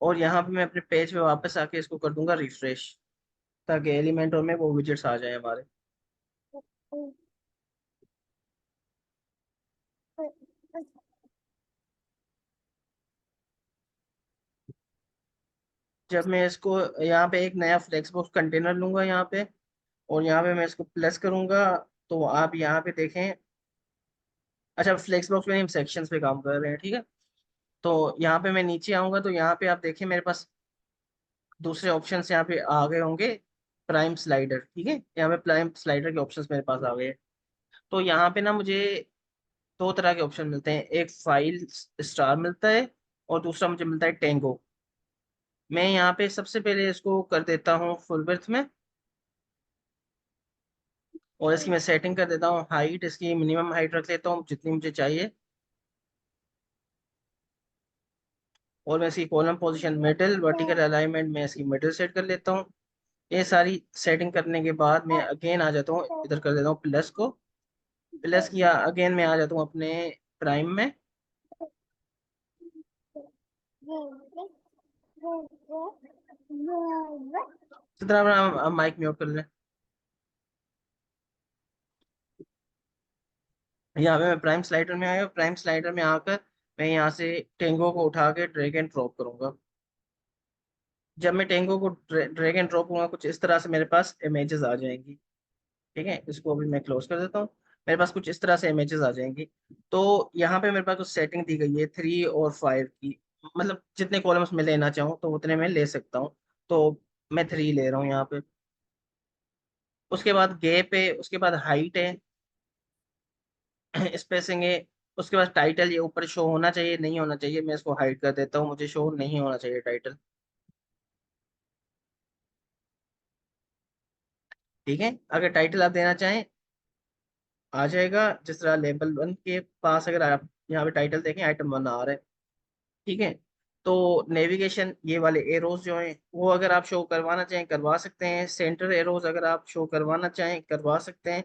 और यहाँ पे मैं अपने पेज पे वापस आके इसको कर दूंगा रिफ्रेश, ताकि एलिमेंटर में वो विजेट्स आ जाए हमारे। जब मैं इसको यहाँ पे एक नया फ्लेक्स बॉक्स कंटेनर लूंगा यहाँ पे, और यहाँ पे मैं इसको प्लस करूंगा, तो आप यहाँ पे देखें। अच्छा, फ्लेक्स बॉक्स में हम सेक्शंस पे काम कर रहे हैं, ठीक है। तो यहाँ पे मैं नीचे आऊंगा, तो यहाँ पे आप देखें मेरे पास दूसरे ऑप्शंस यहाँ पे आ गए होंगे। प्राइम स्लाइडर, ठीक है, यहाँ पे प्राइम स्लाइडर के ऑप्शंस मेरे पास आ गए हैं। तो यहाँ पे ना मुझे दो तरह के ऑप्शन मिलते हैं, एक फाइल स्टार मिलता है और दूसरा मुझे मिलता है टेंगो। मैं यहाँ पे सबसे पहले इसको कर देता हूँ फुल विड्थ में, और इसकी मैं सेटिंग कर देता हूँ हाइट, इसकी मिनिमम हाइट रख लेता हूँ जितनी मुझे चाहिए। और मैं इसकी column position middle, vertical alignment में इसकी मिडिल सेट कर लेता हूँ। ये सारी सेटिंग करने के बाद मैं अगेन आ जाता हूँ, इधर कर देता हूँ प्लस को। प्लस किया, अगेन मैं आ जाता हूँ अपने प्राइम में। इस तरह माइक म्यूट कर लें। यहाँ पे मैं प्राइम स्लाइडर में आया, प्राइम स्लाइडर में आकर मैं यहाँ से टेंगो को उठा के ड्रैग एंड ड्रॉप करूंगा। जब मैं टेंगो को ड्रैग एंड ड्रॉप करूंगा, कुछ इस तरह से मेरे पास इमेजेस आ जाएंगी। ठीक है, इसको अभी मैं क्लोज कर देता हूँ। मेरे पास कुछ इस तरह से इमेजेस आ जाएंगी। तो यहाँ पे मेरे पास कुछ सेटिंग दी गई है 3 और 5 की, मतलब जितने कॉलम्स मैं लेना चाहूँ तो उतने मैं ले सकता हूँ। तो मैं 3 ले रहा हूँ यहाँ पे। उसके बाद गैप है, उसके बाद हाइट है, स्पेसिंग है। उसके बाद टाइटल, ये ऊपर शो होना चाहिए नहीं होना चाहिए, मैं इसको हाइड कर देता हूँ, मुझे शो नहीं होना चाहिए टाइटल। ठीक है, अगर टाइटल आप देना चाहें आ जाएगा, जिस तरह लेवल 1 के पास अगर आप यहाँ पे टाइटल देखें आइटम 1 आ रहा है। ठीक है। तो नेविगेशन, ये वाले एरोज जो हैं वो अगर आप शो करवाना चाहें करवा सकते हैं, सेंटर एरोज अगर आप शो करवाना चाहें करवा सकते हैं।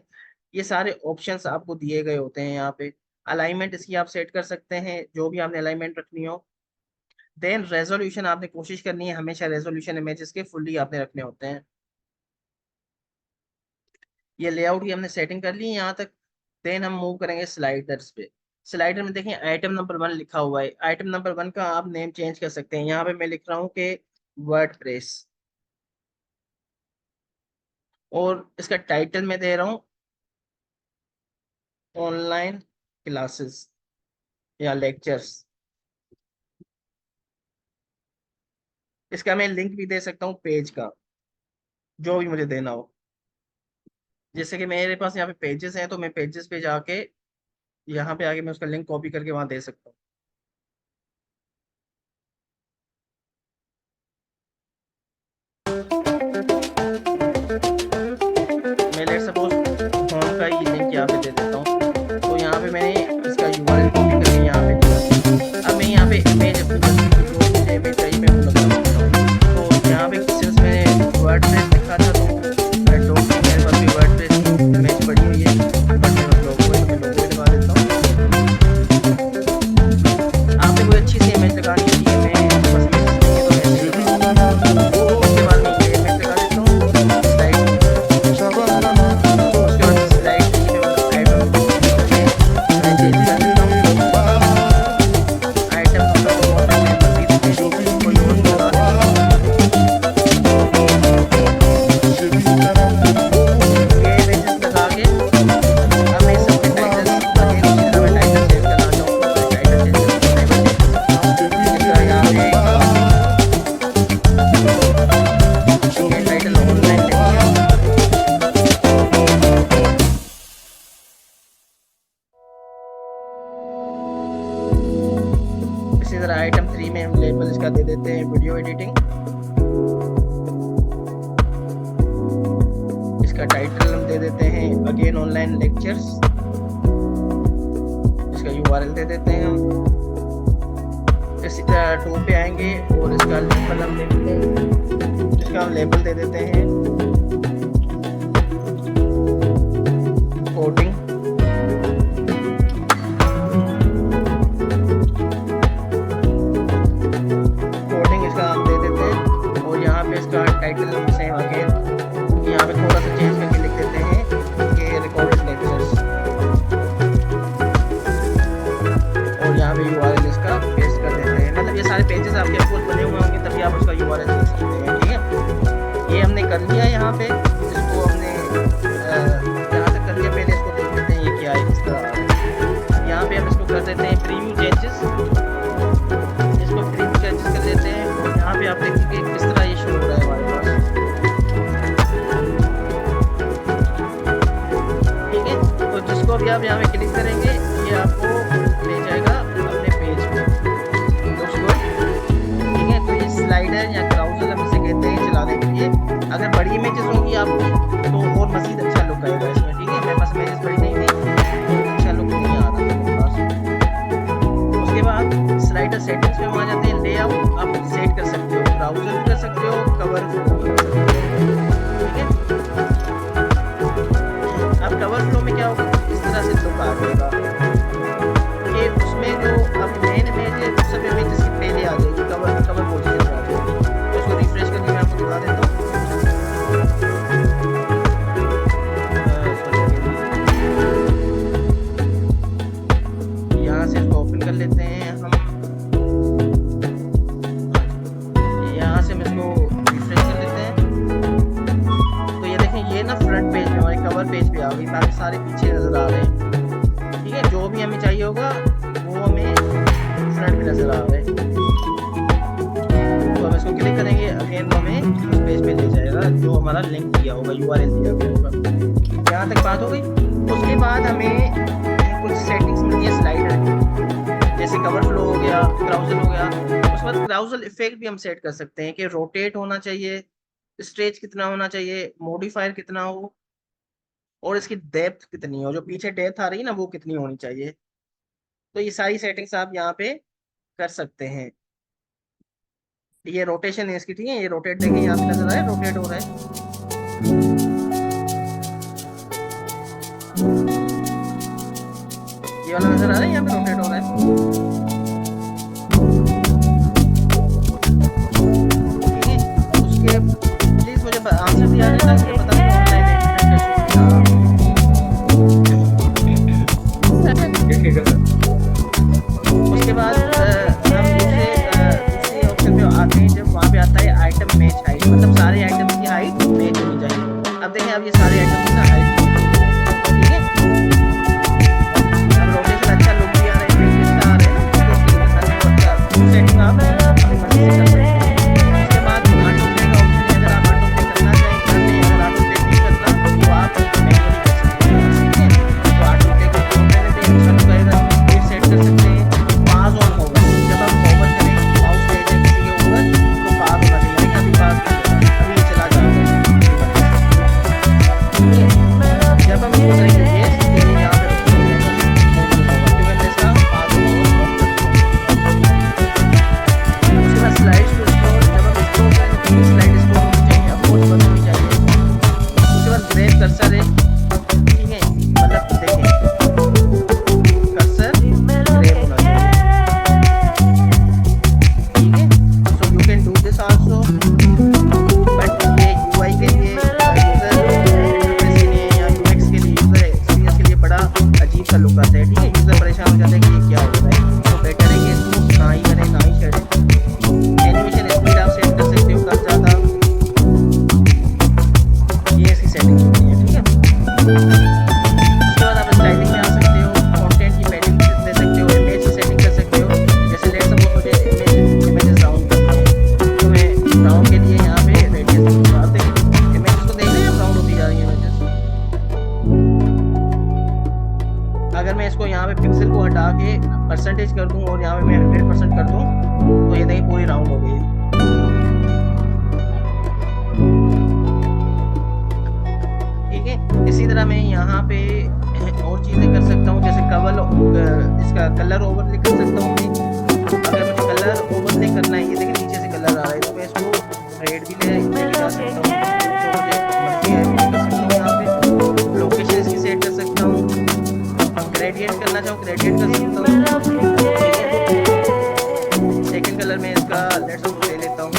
ये सारे ऑप्शंस आपको दिए गए होते हैं यहाँ पे। अलाइनमेंट इसकी आप सेट कर सकते हैं, जो भी आपने अलाइनमेंट रखनी हो। देन रेजोल्यूशन आपने कोशिश करनी है हमेशा रेजोल्यूशन इमेजेस के फुल्ली आपने रखने होते हैं। ये लेआउट की हमने सेटिंग कर ली है यहाँ तक। देन हम मूव करेंगे स्लाइडर्स पे। स्लाइडर में देखें आइटम नंबर 1 लिखा हुआ है, आइटम नंबर 1 का आप नेम चेंज कर सकते हैं। यहाँ पे मैं लिख रहा हूँ कि वर्डप्रेस, और इसका टाइटल मैं दे रहा हूँ ऑनलाइन क्लासेस या लेक्चर्स। इसका मैं लिंक भी दे सकता हूँ पेज का, जो भी मुझे देना हो। जैसे कि मेरे पास यहाँ पे पेजेस हैं, तो मैं पेजेस पे जाके यहाँ पे आके मैं उसका लिंक कॉपी करके वहां दे सकता हूँ। मैं लेट सपोज होम का ही लिंक यहाँ पे दे देता हूँ। तो यहाँ पे मैंने इसका यूआरएल कॉपी करके यहाँ पे दिया। अब मैं यहाँ पे इमेज अपनी मर्जी की जो मुझे इमेज चाहिए मैं वो लगा सकता हूँ। तो यहाँ पे सिंस मैंने वर्डप्रेस लिखा था, तो आई डोंट थिंक मेरे पास भी वर्डप्रेस की इमेज पड़ी हुई है, बट मेरे पास लोगो है तो मैं लोगो ही लगा देता हूँ। आपने कोई अच्छी सी इमेज लगानी होती है, मैं बस इमेज नहीं है तो ऐसे ही लगा देता हूँ। उसके बाद मैं ये इमेज लगा देता हूँ स्लाइड। उसके बाद स्लाइड नीचे वाला आइटम मैं चेंज कर देता हूँ। आइटम नंबर को मैं मजीद कोई और भी लगा देता हूँ। ये इमेजेस लगा के अब मैं इस अपने टाइटल अगेन उसी तरह मैं टाइटल चेंज करना चाहूँ तो मैं टाइटल चेंज कर सकता हूँ, चेंज कर सकता हूँ। जिस तरह यहाँ पे ये टाइटल ऑनलाइन लिख दिया। इसी तरह आइटम 3 में हम लेबल इसका दे देते हैं वीडियो एडिटिंग। इसका टाइटल हम दे देते हैं अगेन ऑनलाइन लेक्चर्स। इसका यूआरएल दे देते हैं हम। इसी तरह 2 पे आएंगे और इसका लेबल हम दे देते हैं, इसका हम लेबल दे देते हैं कोडिंग। कोडिंग इसका सारे पेजेस आपके पास बने हुए होंगे, तभी आप उसका यूआरएल दे सकते हैं। ठीक है, ये हमने कर लिया यहाँ पे, इसको हमने यहाँ तक कर लिया। पहले इसको देख लेते हैं ये क्या है, किस तरह है। यहाँ पे हम इसको कर देते हैं प्रीव्यू चेंजेस, इसको प्रीव्यू चेंजेस कर देते हैं। और यहाँ पे आप देखेंगे किस तरह ये शो हो रहा है हमारे पास। ठीक है, तो जिसको भी आप यहाँ पे क्लिक करेंगे ये आपको ले जाएगा अपने पेज पे। ठीक है, तो ये स्लाइडर या क्राउजल हम इसे कहते हैं चलाने के लिए। अगर बड़ी इमेजेस होंगी आपकी तो और मजीद अच्छा लुक आएगा इसमें। ठीक है, मेरे पास इमेजेस बड़ी नहीं थी तो अच्छा लुक नहीं आ रहा था मेरे पास। उसके बाद स्लाइडर सेटिंग्स में आ जाते हैं। लेआउट आप सेट कर सकते हो, ब्राउजर भी कर सकते हो, कवर भी कर सकते हो। ठीक है, अब कवर फ्लो में क्या होगा, इस तरह से लुक आ जाएगा कि उसमें जो अब मेन इमेज है सब इमेजेस की पहले आ जाएगी, कवर पोजीशन पे आ जाएगी। तो उसको रिफ्रेश करके मैं आपको दिखा देता हूँ। यहाँ से इसको ओपन कर लेते हैं हम, यहाँ से हम इसको रिफ्रेश कर लेते हैं। तो ये देखें, ये ना फ्रंट पेज में हमारे कवर पेज पे आ गई, बाकी सारे पीछे नजर आ रहे हैं। ठीक है, जो भी हमें चाहिए होगा वो हमें फ्रंट पे नजर आ रहा है। तो हम इसको क्लिक करेंगे, अगेन वो हमें उस पेज पे ले जाएगा जो हमारा लिंक दिया होगा, यूआरएल दिया गया होगा। यहाँ तक बात हो गई। उसके बाद हमें कुछ सेटिंग्स मिलती है स्लाइडर की, जैसे कवर फ्लो हो गया, क्राउजल हो गया। उसके बाद क्राउजल इफेक्ट भी हम सेट कर सकते हैं कि रोटेट होना चाहिए, स्ट्रेच कितना होना चाहिए, मॉडिफायर कितना हो, और इसकी डेप्थ कितनी हो, जो पीछे डेप्थ आ रही है ना वो कितनी होनी चाहिए। तो ये सारी सेटिंग्स आप यहाँ पे कर सकते हैं। ये रोटेशन है इसकी। ठीक है, ये रोटेट देखें, यहाँ पे नजर आया रोटेट हो रहा है। ये वाला नजर आ रहा है, यहाँ पे रोटेट हो रहा है। ठीक है, उसके प्लीज मुझे आंसर दिया है ताकि पता नहीं ऑनलाइन उसके बाद हम दूसरे ऑप्शन पे आते हैं, जब वहाँ पे आता है आइटम मैच हाइट, मतलब सारे आइटम की हाइट मैच होनी चाहिए। अब देखें, अब ये सारे आइटम की ना हाइट, ठीक है, अब रोटेशन अच्छा लुक भी आ रहा है, अच्छा आ रहा है ना, तो अच्छा सेटिंग आप अपनी मर्जी से कर सकते हैं। उसके बाद ऑटो प्ले का ऑप्शन है, अगर आप ऑटो प्ले करना चाहें, अगर ऑटो प्ले नहीं करना तो आप मैनुअली कर सकते हैं। ठीक है, तो ऑटो प्ले को ऑन करने पे अच्छा लुक आएगा। ये सेट कर सकते हैं। पास ऑन होगा, जब हम होवर करें माउस ले जाए किसी के ऊपर तो पास होना चाहिए। देखिए अभी पास अभी ये चला जा रहा है। ठीक है, जब हम इसको करेंगे ये यहाँ पे उसके बाद स्लाइड को स्क्रॉल, जब हम स्क्रॉल करेंगे तो स्लाइड स्क्रॉल होनी चाहिए, अपोज बंद होनी चाहिए। उसके बाद ग्रेड कर्सर है। ठीक है, मतलब देखें कर्सर ग्रेब होना चाहिए। ठीक है, so you can do this also, but ये यूआई के लिए, यूजर इंटरफेस के लिए या यूएक्स के लिए, यूजर एक्सपीरियंस के लिए बड़ा अजीब सा लुक आता है। ठीक है, यूजर परेशान हो जाता है कि ये क्या हो रहा है। तो बेटर है कि इसको ना ही करें, ना ही छेड़ें। एनिमेशन स्पीड आप सेट कर सकते हो कम ज़्यादा, ये इसकी सेटिंग होती है। ठीक है, उसके बाद आप स्टाइलिंग में आ सकते हो, कंटेंट की पैडिंग दे सकते हो, इमेज की सेटिंग कर सकते हो। जैसे लेट्स सपोज मुझे इमेजेस राउंड करना है तो मैं राउंड के लिए यहाँ पे रेडियस दूंगा। आप देखिए इमेजेस को देख रहे हैं, राउंड होती जा रही है इमेजेस। अगर मैं इसको यहाँ पे पिक्सल को हटा के परसेंटेज कर दूं और यहाँ पे मैं 100% कर दूं तो ये देखिए पूरी राउंड हो गई। ठीक है, इसी तरह मैं यहाँ पे और चीजें कर सकता हूँ, जैसे कवर इसका कलर ओवरले कर सकता हूँ मैं। अगर मुझे कलर ओवरले करना है, ये देखिए नीचे से कलर आ रहा है, तो मैं इसको रेड भी ले जा सकता हूँ, जो मुझे मर्जी है वो कर सकता हूँ। यहाँ पे लोकेशन इसकी सेट कर सकता हूँ, ग्रेडियंट करना चाहूँ ग्रेडियंट कर सकता हूँ। सेकंड कलर में इसका लेट्स सपोज ले लेता हूँ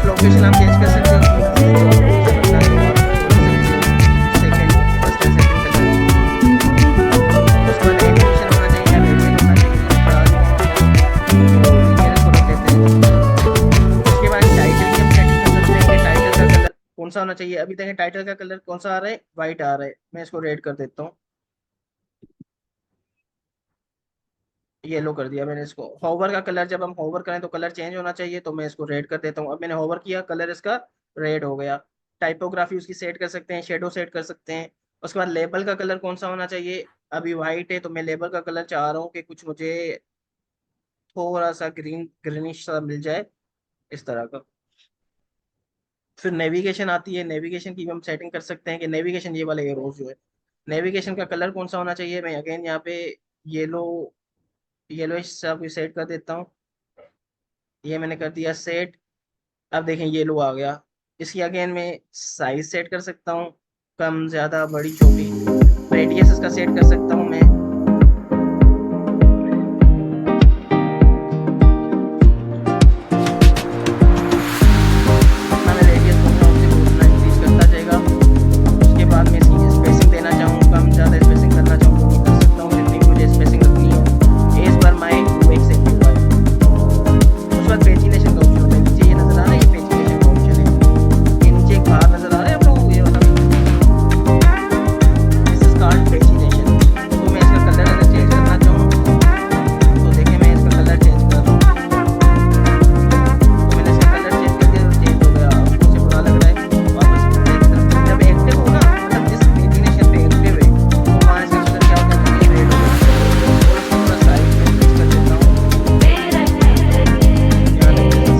लोकेशन आप चेंज कर सकते हो। सा होना चाहिए। अभी देखें टाइटल का कलर कौन सा आ रहा है, वाइट आ रहा है, मैं इसको रेड कर देता हूँ, येलो कर दिया मैंने इसको। होवर का कलर, जब हम होवर करें तो कलर चेंज होना चाहिए, तो मैं इसको रेड कर देता हूँ। अब मैंने होवर किया, कलर इसका रेड हो गया। टाइपोग्राफी उसकी सेट कर सकते हैं, शेडो सेट कर सकते हैं। उसके बाद लेबल का कलर कौन सा होना चाहिए, अभी वाइट है तो मैं लेबल का कलर चाह रहा हूँ कि कुछ मुझे थोड़ा सा ग्रीनिश सा मिल जाए, इस तरह का। फिर नेविगेशन आती है, नेविगेशन की भी हम सेटिंग कर सकते हैं कि नेविगेशन, ये वाला एरोज जो है, नेविगेशन का कलर कौन सा होना चाहिए। मैं अगेन यहाँ पे येलो, येलो सा भी सेट कर देता हूँ, ये मैंने कर दिया सेट। अब देखें येलो आ गया। इसकी अगेन मैं साइज सेट कर सकता हूँ, कम ज्यादा बड़ी छोटी। रेडियस इसका सेट कर सकता हूँ मैं। जितना मैं रेडियस दूंगा उससे वो उतना इंक्रीज करता जाएगा। उसके बाद मैं इसकी स्पेसिंग देना चाहूँ, कम ज़्यादा स्पेसिंग करना चाहूँ तो मैं कर सकता हूँ, जितनी भी मुझे स्पेसिंग रखनी हो एज पर माई 2x एक्टिव है। उसके बाद पेजिनेशन का ऑप्शन होता है, नीचे ये नजर आ रहा है, ये पेजिनेशन का ऑप्शन है। ये नीचे एक बार नजर आ रहा है आप लोगों को, ये वाला, दिस इज कॉल्ड पेजिनेशन। तो मैं इसका कलर अगर चेंज करना चाहूँ तो देखें मैं इसका कलर चेंज कर रहा हूँ, तो मैंने इसका कलर चेंज कर दिया तो चेंज हो गया। अब मुझे बुरा लग रहा है, वापस जब एक्टिव हो ना, मतलब जिस पेजिनेशन पे एक्टिव है तो वहाँ इसका कलर क्या होता है, ये रेड हो जाता है। और इसको थोड़ा साइज में increase कर देता हूँ, यहाँ तक इसका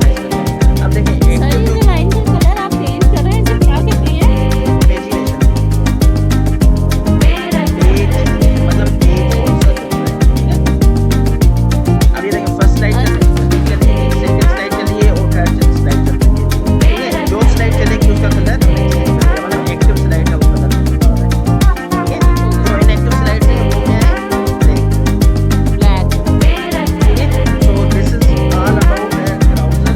साइज कर दें। अब देखें सर एक्टिव ये जो जो लाइन का कलर आप चेंज कर रहे हैं इसे क्या कहते हैं? पेजिनेशन, पेज मतलब पेज कौन सा चल रहा है, ठीक है। अब ये देखें फर्स्ट स्लाइड चली, सेकंड स्लाइड चली है और थर्ड स्लाइड चल रही है, ठीक है। जो स्लाइड चलेगी उसका कलर हमने चेंज कर दिया, मतलब एक्टिव स्लाइड का वो कलर आ रहा है, ठीक है। जो इनएक्टिव स्लाइड है वो क्या है, ब्लैक, ब्लैक। ठीक है। तो this is all about browser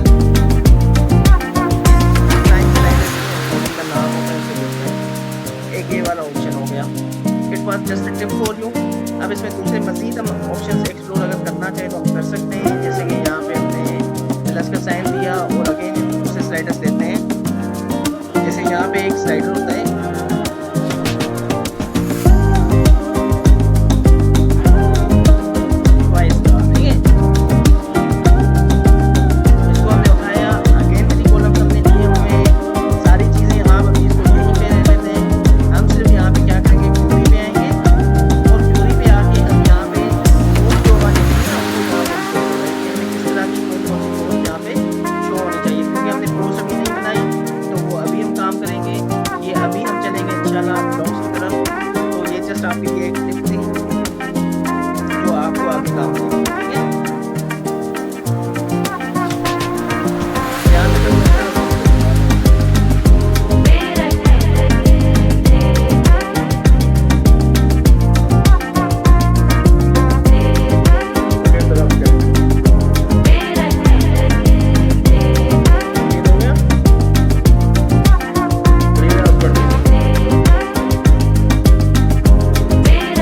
line slider का नाम होता है, उसे बोलते हैं। एक ये वाला ऑप्शन हो गया। It was just a tip for you. अब इसमें दूसरे मजीद हम ऑप्शंस एक्सप्लोर अगर करना चाहें तो हम कर सकते हैं, जैसे कि यहाँ पे हमने प्लस का साइन दिया और अगेन दूसरे स्लाइडर्स देते हैं। जैसे यहाँ पे एक स्लाइडर होता है